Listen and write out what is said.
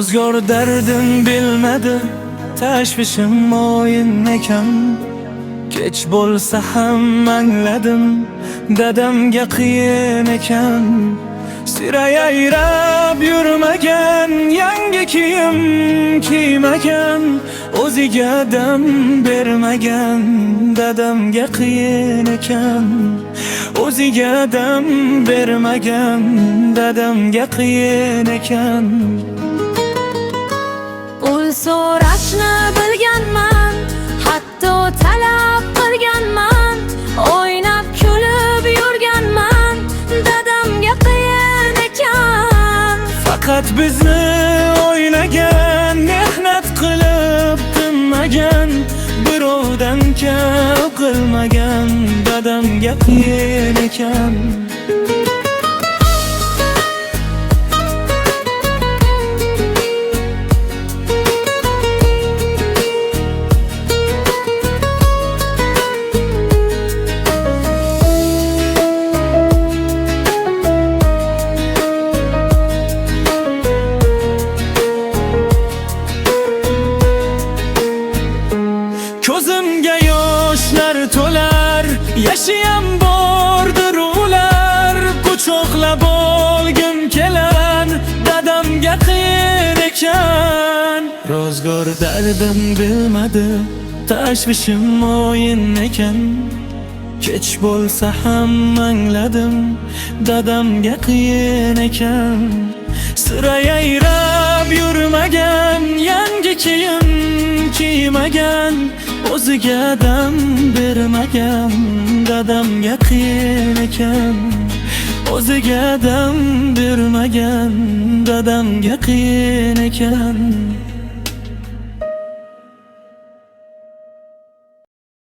Ro'zg'or dardim bilmadi, tashvishim o'yin ekan. Kech bo'lsa ham angladim, dadamga qiyin ekan. Sira yayrab yurmagan, yangi kiyim kiymagan, o'ziga dam bermagan, dadamga qiyin ekan. O'ziga dam bermagan, dadamga qiyin ekan. Pul so'rashni bilganman, hatto talab qilganman. O'ynab kulib yurganman, dadamga qiyin ekan. Faqat bizni o'ylagan, mehnat qilib tinmagan, birovdan kam qilmagan, dadamga qiyin ekan. Ko'zimga yoshlar to'lar, yashayam bordir ular. Quchoqlab olgim kelar, dadamga qiyin ekan. Ro'zg'or dardim bilmadi, tashvishim o'yin ekan. Kech bo'lsa ham angladim, dadamga qiyin ekan. Sira yayrab yurmagan, yangi kiyim kiymagan, o'ziga dam bermagan, dadamga qiyin ekan. O'ziga dam bermagan, dadamga qiyin ekan.